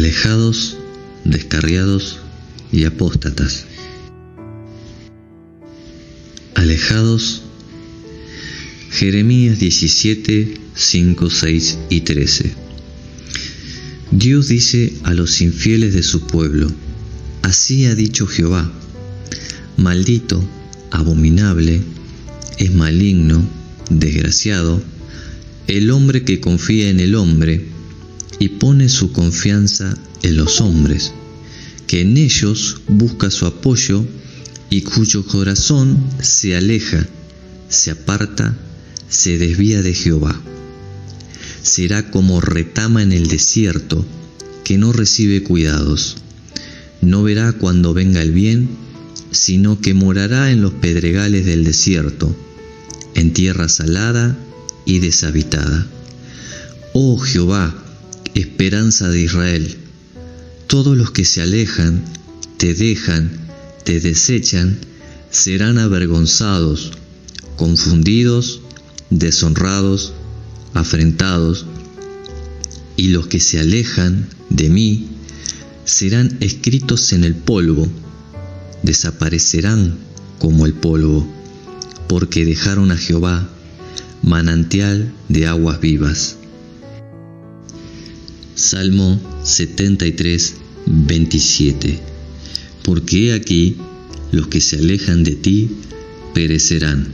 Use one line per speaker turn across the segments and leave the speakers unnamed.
alejados, descarriados y apóstatas. Alejados. Jeremías 17, 5, 6 y 13. Dios dice a los infieles de su pueblo: así ha dicho Jehová, maldito, abominable, es maligno, desgraciado, el hombre que confía en el hombre y pone su confianza en los hombres, que en ellos busca su apoyo y cuyo corazón se aleja, se aparta, se desvía de Jehová. Será como retama en el desierto, que no recibe cuidados. No verá cuando venga el bien, sino que morará en los pedregales del desierto, en tierra salada y deshabitada. Oh Jehová, esperanza de Israel, todos los que se alejan, te dejan, te desechan, serán avergonzados, confundidos, deshonrados, afrentados, y los que se alejan de mí serán escritos en el polvo, desaparecerán como el polvo, porque dejaron a Jehová, manantial de aguas vivas. Salmo 73, 27. Porque he aquí, los que se alejan de ti perecerán.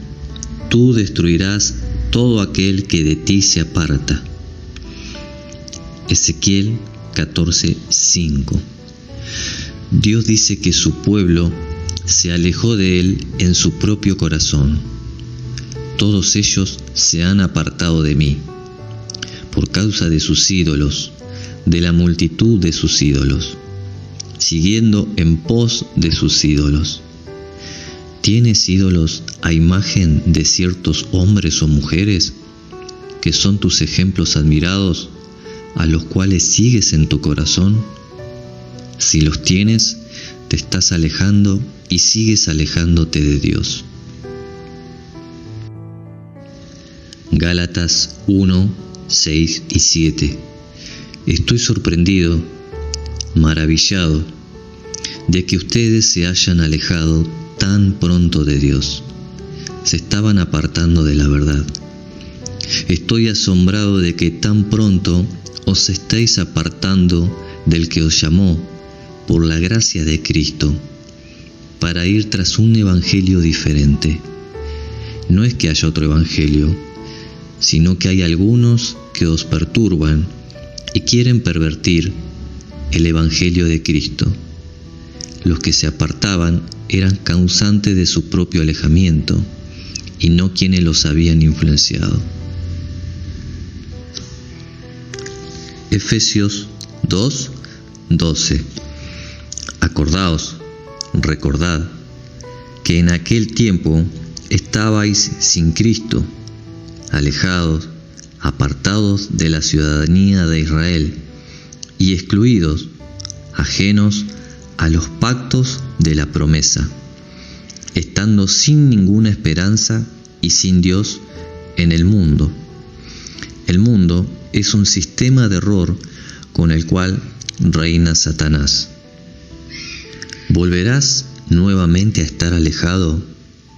Tú destruirás todo aquel que de ti se aparta. Ezequiel 14, 5. Dios dice que su pueblo se alejó de él en su propio corazón. Todos ellos se han apartado de mí, por causa de sus ídolos, de la multitud de sus ídolos, siguiendo en pos de sus ídolos. ¿Tienes ídolos a imagen de ciertos hombres o mujeres que son tus ejemplos admirados, a los cuales sigues en tu corazón? Si los tienes, te estás alejando y sigues alejándote de Dios. Gálatas 1, 6 y 7. Estoy sorprendido, maravillado, de que ustedes se hayan alejado tan pronto de Dios. Se estaban apartando de la verdad. Estoy asombrado de que tan pronto os estáis apartando del que os llamó por la gracia de Cristo, para ir tras un evangelio diferente. No es que haya otro evangelio, sino que hay algunos que os perturban y quieren pervertir el evangelio de Cristo. Los que se apartaban eran causantes de su propio alejamiento y no quienes los habían influenciado. Efesios 2, 12. Acordaos, recordad, que en aquel tiempo estabais sin Cristo, alejados, apartados de la ciudadanía de Israel y excluidos, ajenos a los pactos de la promesa, estando sin ninguna esperanza y sin Dios en el mundo. El mundo es un sistema de error con el cual reina Satanás. ¿Volverás nuevamente a estar alejado,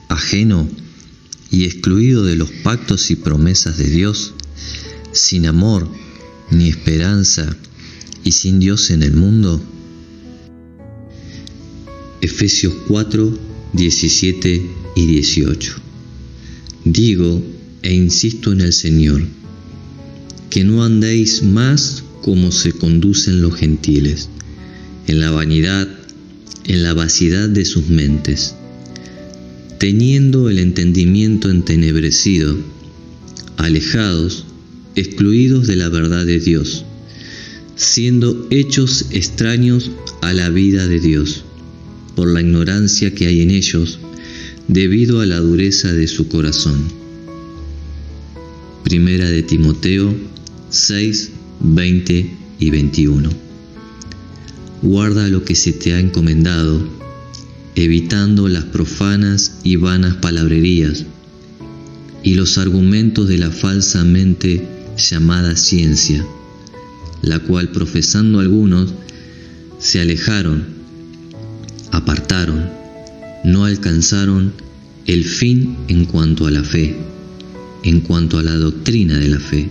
ajeno y excluido de los pactos y promesas de Dios, sin amor ni esperanza y sin Dios en el mundo? Efesios 4, 17 y 18. Digo e insisto en el Señor, que no andéis más como se conducen los gentiles, en la vanidad, en la vacidad de sus mentes, teniendo el entendimiento entenebrecido, alejados, excluidos de la verdad de Dios, siendo hechos extraños a la vida de Dios, por la ignorancia que hay en ellos, debido a la dureza de su corazón. Primera de Timoteo 6, 20 y 21. Guarda lo que se te ha encomendado, evitando las profanas y vanas palabrerías y los argumentos de la falsamente llamada ciencia, la cual profesando algunos, se alejaron, apartaron, no alcanzaron el fin en cuanto a la fe, en cuanto a la doctrina de la fe.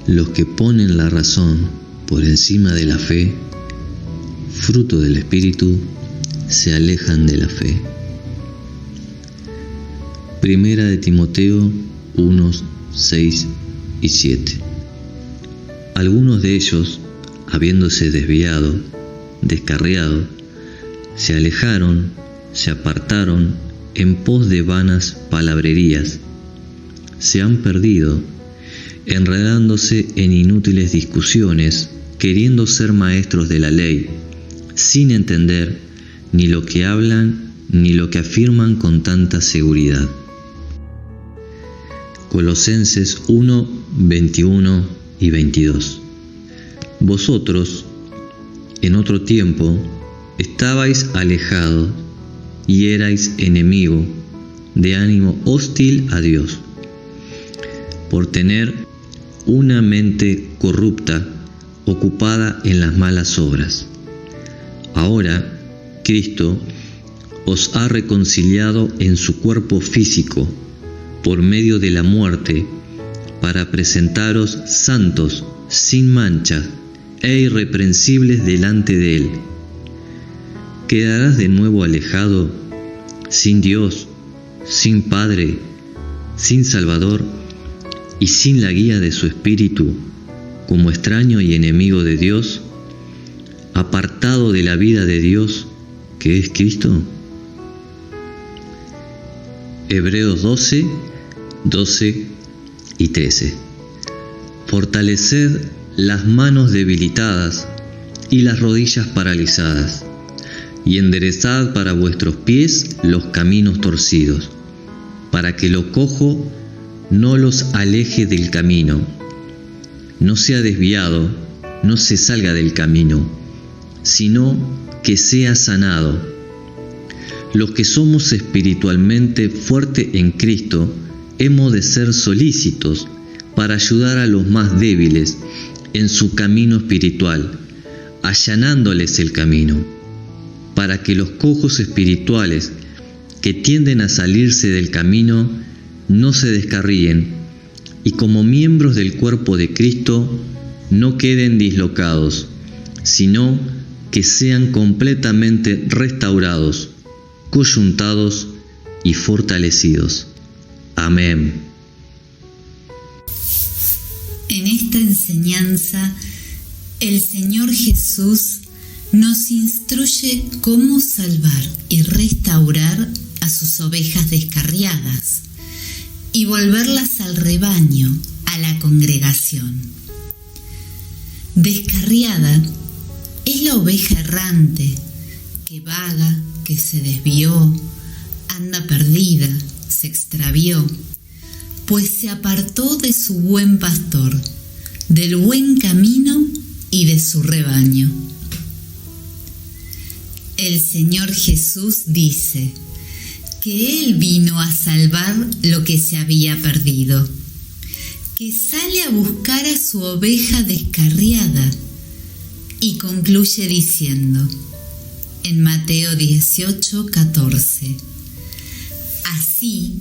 Los que ponen la razón por encima de la fe, fruto del Espíritu, se alejan de la fe. Primera de Timoteo 1, 6 y 7. Algunos de ellos, habiéndose desviado, descarriado, se alejaron, se apartaron en pos de vanas palabrerías, se han perdido, enredándose en inútiles discusiones, queriendo ser maestros de la ley, sin entender ni lo que hablan ni lo que afirman con tanta seguridad. Colosenses 1, 21 y 22. Vosotros, en otro tiempo, estabais alejados y erais enemigo, de ánimo hostil a Dios, por tener una mente corrupta, ocupada en las malas obras. Ahora, Cristo os ha reconciliado en su cuerpo físico, por medio de la muerte, para presentaros santos, sin mancha e irreprensibles delante de Él. ¿Quedarás de nuevo alejado, sin Dios, sin Padre, sin Salvador y sin la guía de su Espíritu, como extraño y enemigo de Dios, apartado de la vida de Dios, que es Cristo? Hebreos 12, 12 y 13. Fortaleced las manos debilitadas y las rodillas paralizadas, y enderezad para vuestros pies los caminos torcidos, para que lo cojo no los aleje del camino, no sea desviado, no se salga del camino, sino que sea sanado. Los que somos espiritualmente fuertes en Cristo, hemos de ser solícitos para ayudar a los más débiles en su camino espiritual, allanándoles el camino, para que los cojos espirituales que tienden a salirse del camino no se descarríen, y como miembros del cuerpo de Cristo no queden dislocados, sino que sean completamente restaurados, coyuntados y fortalecidos. Amén.
En esta enseñanza, el Señor Jesús nos instruye cómo salvar y restaurar a sus ovejas descarriadas y volverlas al rebaño, a la congregación. Descarriada es la oveja errante que vaga, que se desvió, anda perdida, se extravió, pues se apartó de su buen pastor, del buen camino y de su rebaño. El Señor Jesús dice que Él vino a salvar lo que se había perdido, que sale a buscar a su oveja descarriada, y concluye diciendo en Mateo 18, 14: Así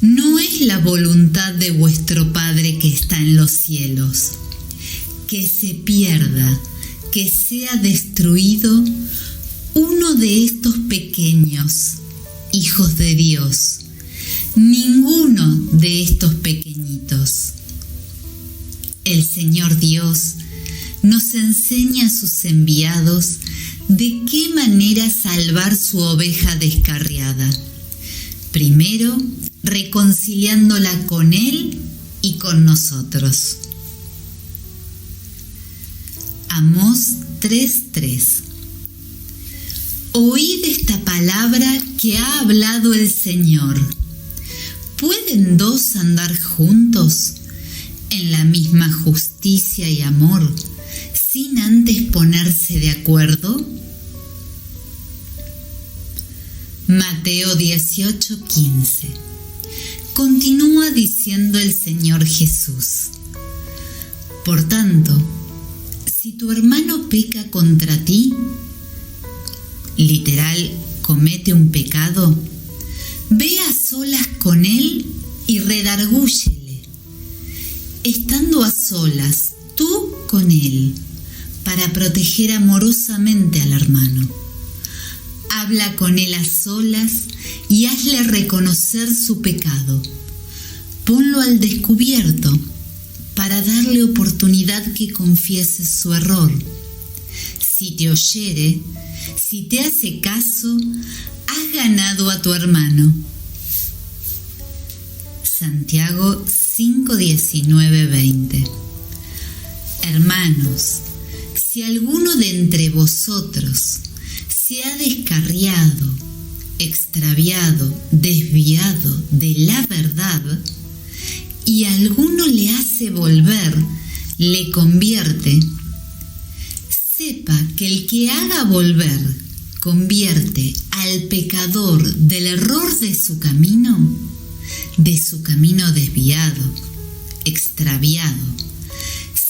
no es la voluntad de vuestro Padre que está en los cielos, que se pierda, que sea destruido uno de estos pequeños hijos de Dios, ninguno de estos pequeñitos. El Señor Dios nos enseña a sus enviados de qué manera salvar su oveja descarriada. Primero, reconciliándola con Él y con nosotros. Amós 3:3. Oíd esta palabra que ha hablado el Señor. ¿Pueden dos andar juntos en la misma justicia y amor sin antes ponerse de acuerdo? Mateo 18:15. Continúa diciendo el Señor Jesús: Por tanto, si tu hermano peca contra ti, literal, comete un pecado, ve a solas con él y redargúyele, estando a solas tú con él, para proteger amorosamente al hermano. Habla con él a solas y hazle reconocer su pecado. Ponlo al descubierto para darle oportunidad que confiese su error. Si te oyere, si te hace caso, has ganado a tu hermano. Santiago 5:19-20. Hermanos, si alguno de entre vosotros se ha descarriado, extraviado, desviado de la verdad, y alguno le hace volver, le convierte, sepa que el que haga volver convierte al pecador del error de su camino desviado, extraviado,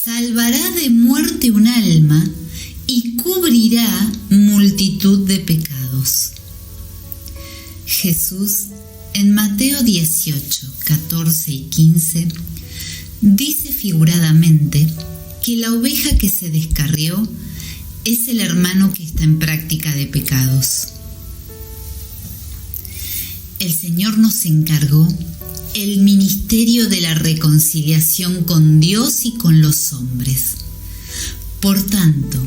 salvará de muerte un alma y cubrirá multitud de pecados. Jesús, en Mateo 18, 14 y 15, dice figuradamente que la oveja que se descarrió es el hermano que está en práctica de pecados. El Señor nos encargó el ministerio de la reconciliación con Dios y con los hombres. Por tanto,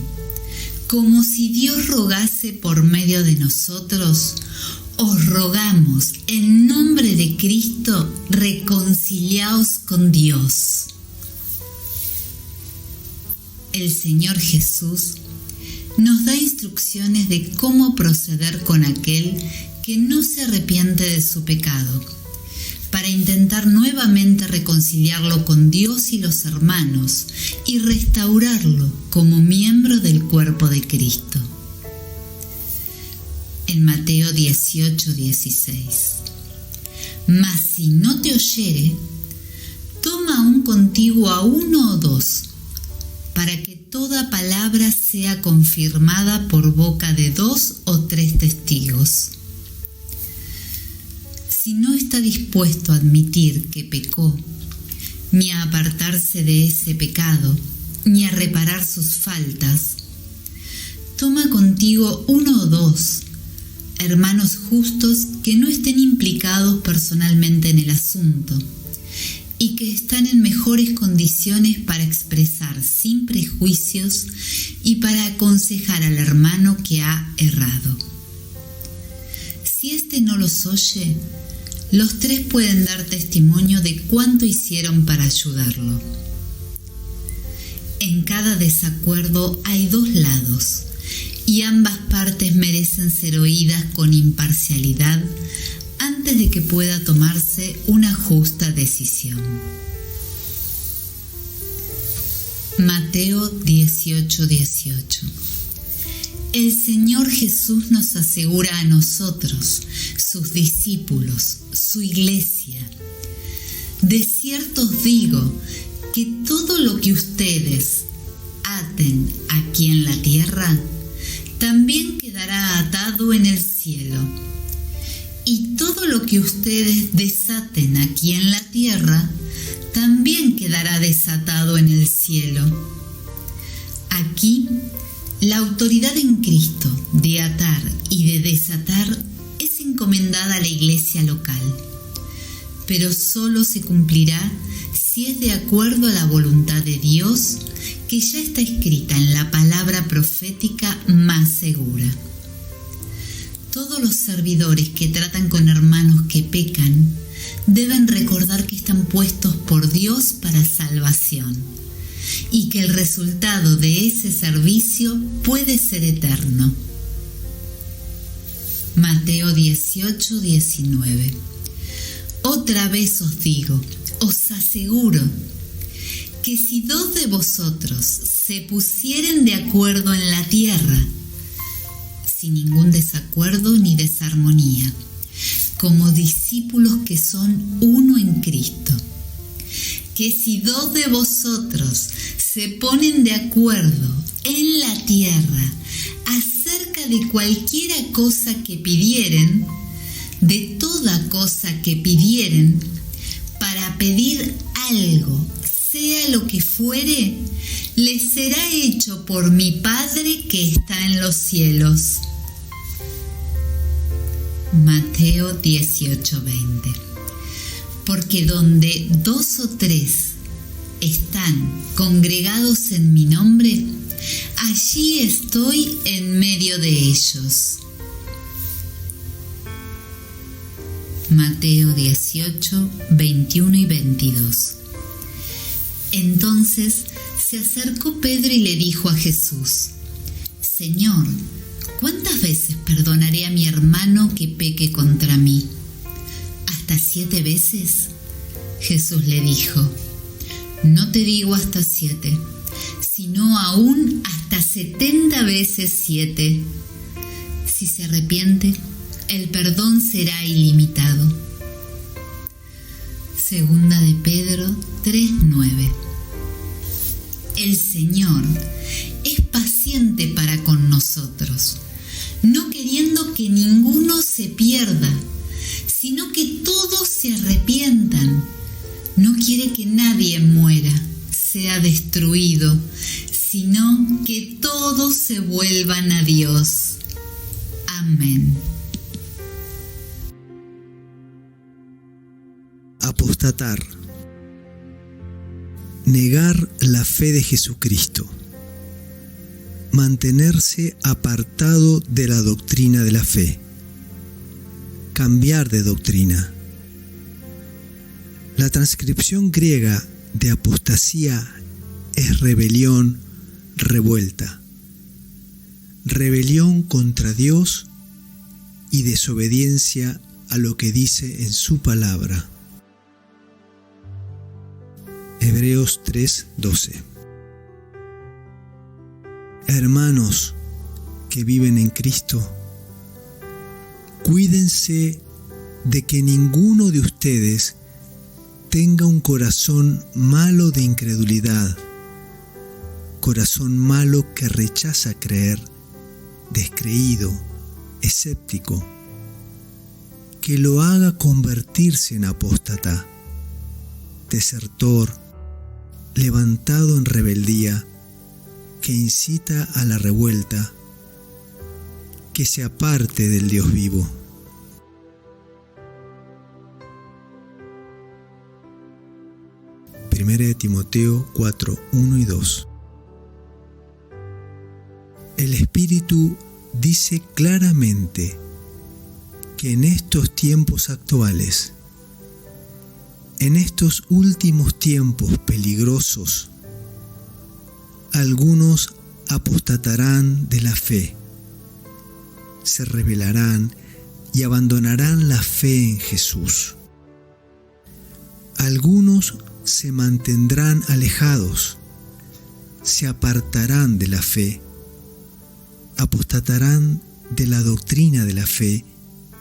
como si Dios rogase por medio de nosotros, os rogamos en nombre de Cristo, reconciliaos con Dios. El Señor Jesús nos da instrucciones de cómo proceder con aquel que no se arrepiente de su pecado, para intentar nuevamente reconciliarlo con Dios y los hermanos y restaurarlo como miembro del cuerpo de Cristo. En Mateo 18:16. Mas si no te oyere, toma aún contigo a uno o dos, para que toda palabra sea confirmada por boca de 2 o 3 testigos. Si no está dispuesto a admitir que pecó, ni a apartarse de ese pecado, ni a reparar sus faltas, toma contigo 1 o 2, hermanos justos que no estén implicados personalmente en el asunto y que están en mejores condiciones para expresar sin prejuicios y para aconsejar al hermano que ha errado. Si éste no los oye, los 3 pueden dar testimonio de cuánto hicieron para ayudarlo. En cada desacuerdo hay 2 lados, y ambas partes merecen ser oídas con imparcialidad antes de que pueda tomarse una justa decisión. Mateo 18:18. El Señor Jesús nos asegura a nosotros, sus discípulos, su iglesia: de cierto os digo que todo lo que ustedes aten aquí en la tierra, también quedará atado en el cielo. Y todo lo que ustedes desaten aquí en la tierra, también quedará desatado en el cielo. Aquí, la autoridad en Cristo de atar y de desatar es encomendada a la iglesia local, pero solo se cumplirá si es de acuerdo a la voluntad de Dios, que ya está escrita en la palabra profética más segura. Todos los servidores que tratan con hermanos que pecan deben recordar que están puestos por Dios para salvación y que el resultado de ese servicio puede ser eterno. Mateo 18:19. Otra vez os digo, os aseguro, que si 2 de vosotros se pusieren de acuerdo en la tierra, sin ningún desacuerdo ni desarmonía, como discípulos que son uno en Cristo, que si 2 de vosotros se ponen de acuerdo en la tierra acerca de cualquiera cosa que pidieren, de toda cosa que pidieren, para pedir algo, sea lo que fuere, les será hecho por mi Padre que está en los cielos. Mateo 18:20. Porque donde 2 o 3 están congregados en mi nombre, allí estoy en medio de ellos. Mateo 18, 21 y 22. Entonces se acercó Pedro y le dijo a Jesús: Señor, ¿cuántas veces perdonaré a mi hermano que peque contra mí? ¿Hasta 7 veces? Jesús le dijo: No te digo hasta 7, sino aún hasta 70 veces 7. Si se arrepiente, el perdón será ilimitado. Segunda de Pedro 3:9. El Señor es paciente para con nosotros, no queriendo que ninguno se pierda, sino que todos se arrepientan. No quiere que nadie muera, sea destruido, sino que todos se vuelvan a Dios. Amén.
Apostatar. Negar la fe de Jesucristo. Mantenerse apartado de la doctrina de la fe. Cambiar de doctrina. La transcripción griega de apostasía es rebelión, revuelta. Rebelión contra Dios y desobediencia a lo que dice en su palabra. Hebreos 3:12. Hermanos que viven en Cristo, cuídense de que ninguno de ustedes tenga un corazón malo de incredulidad, corazón malo que rechaza creer, descreído, escéptico, que lo haga convertirse en apóstata, desertor, levantado en rebeldía, que incita a la revuelta, que se aparte del Dios vivo. Primera de Timoteo 4:1 y 2. El Espíritu dice claramente que en estos tiempos actuales, en estos últimos tiempos peligrosos, algunos apostatarán de la fe, se rebelarán y abandonarán la fe en Jesús. Algunos se mantendrán alejados, se apartarán de la fe, apostatarán de la doctrina de la fe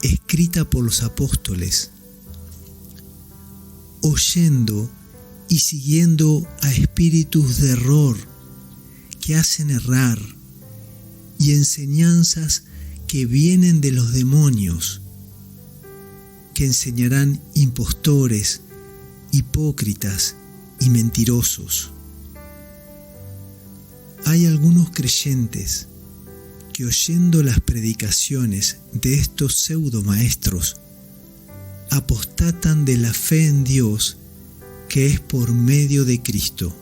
escrita por los apóstoles, oyendo y siguiendo a espíritus de error que hacen errar y enseñanzas que vienen de los demonios, que enseñarán impostores, hipócritas y mentirosos. Hay algunos creyentes que, oyendo las predicaciones de estos pseudomaestros, apostatan de la fe en Dios que es por medio de Cristo.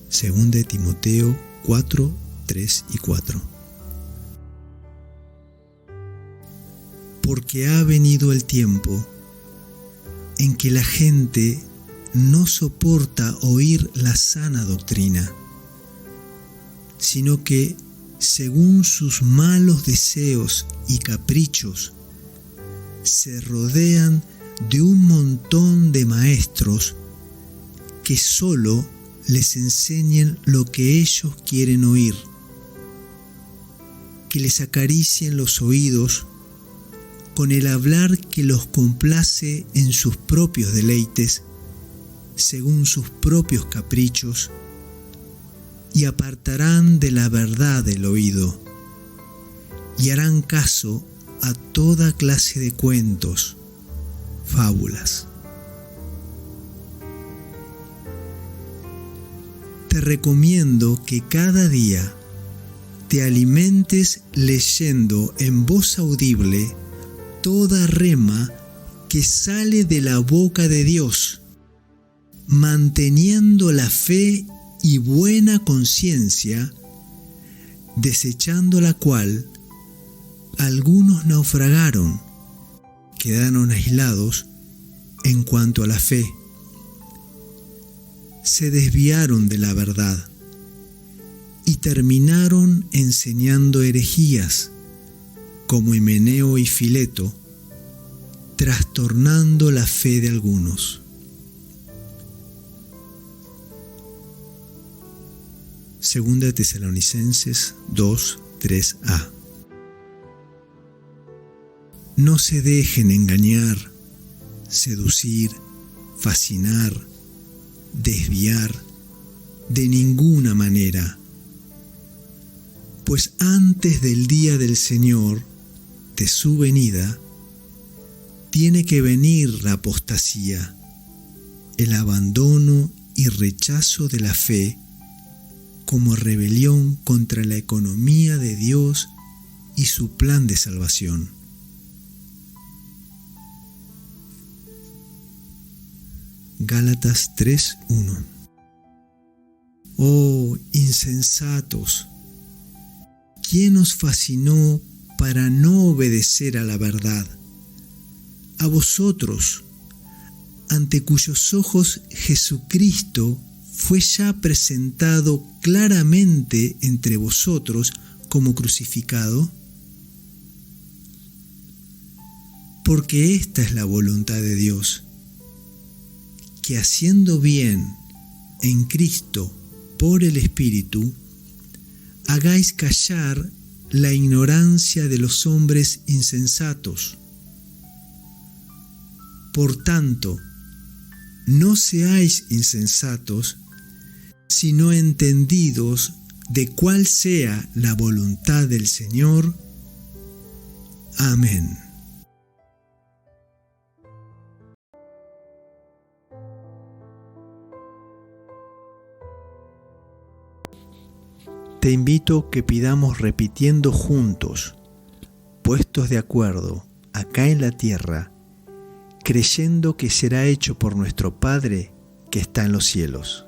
Segunda de Timoteo 4, 3 y 4. Porque ha venido el tiempo en que la gente no soporta oír la sana doctrina, sino que, según sus malos deseos y caprichos, se rodean de un montón de maestros que solo les enseñen lo que ellos quieren oír, que les acaricien los oídos con el hablar que los complace en sus propios deleites, según sus propios caprichos, y apartarán de la verdad el oído, y harán caso a toda clase de cuentos, fábulas. Te recomiendo que cada día te alimentes leyendo en voz audible toda rema que sale de la boca de Dios, manteniendo la fe y buena conciencia, desechando la cual algunos naufragaron, quedaron aislados en cuanto a la fe, se desviaron de la verdad y terminaron enseñando herejías, como Himeneo y Fileto, trastornando la fe de algunos. Segunda de Tesalonicenses 2, 3a. No se dejen engañar, seducir, fascinar, desviar de ninguna manera, pues antes del día del Señor, de su venida, tiene que venir la apostasía, el abandono y rechazo de la fe como rebelión contra la economía de Dios y su plan de salvación. Gálatas 3:1. Oh insensatos, ¿quién os fascinó para no obedecer a la verdad? A vosotros, ante cuyos ojos Jesucristo fue ya presentado claramente entre vosotros como crucificado. Porque esta es la voluntad de Dios, que haciendo bien en Cristo por el Espíritu, hagáis callar la ignorancia de los hombres insensatos. Por tanto, no seáis insensatos, sino entendidos de cuál sea la voluntad del Señor. Amén. Te invito que pidamos repitiendo juntos, puestos de acuerdo acá en la tierra, creyendo que será hecho por nuestro Padre que está en los cielos.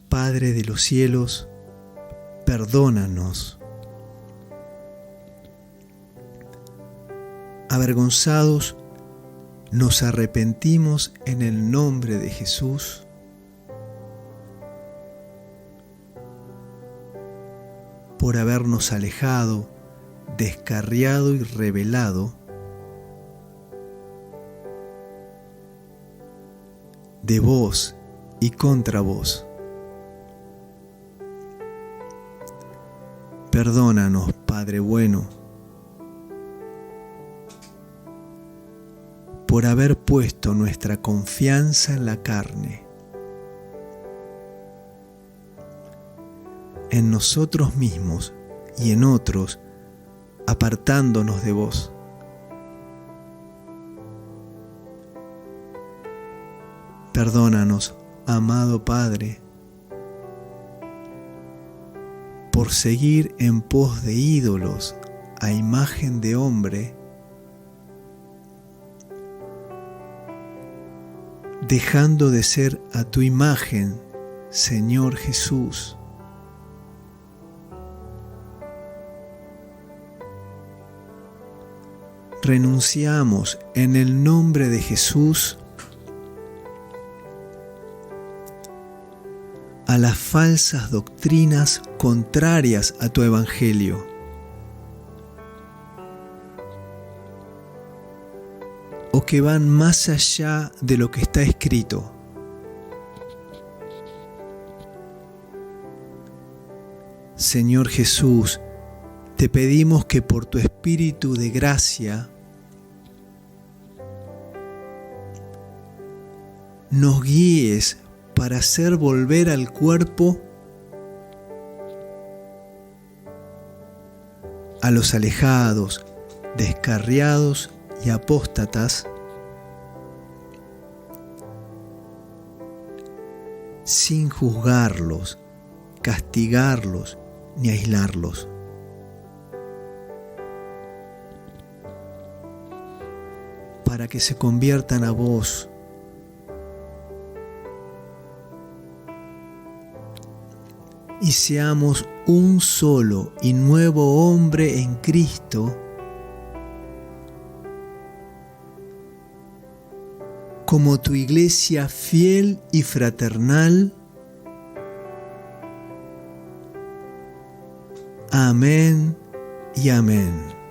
Padre de los cielos, perdónanos. Avergonzados, nos arrepentimos en el nombre de Jesús. Por habernos alejado, descarriado y rebelado de vos y contra vos. Perdónanos, Padre bueno, por haber puesto nuestra confianza en la carne, en nosotros mismos y en otros, apartándonos de vos. Perdónanos, amado Padre, por seguir en pos de ídolos a imagen de hombre, dejando de ser a tu imagen, Señor Jesús. Renunciamos en el nombre de Jesús a las falsas doctrinas contrarias a tu Evangelio. O que van más allá de lo que está escrito. Señor Jesús, te pedimos que por tu Espíritu de gracia nos guíes para hacer volver al cuerpo a los alejados, descarriados y apóstatas, sin juzgarlos, castigarlos ni aislarlos. Para que se conviertan a vos, y seamos un solo y nuevo hombre en Cristo, como tu iglesia fiel y fraternal. Amén y amén.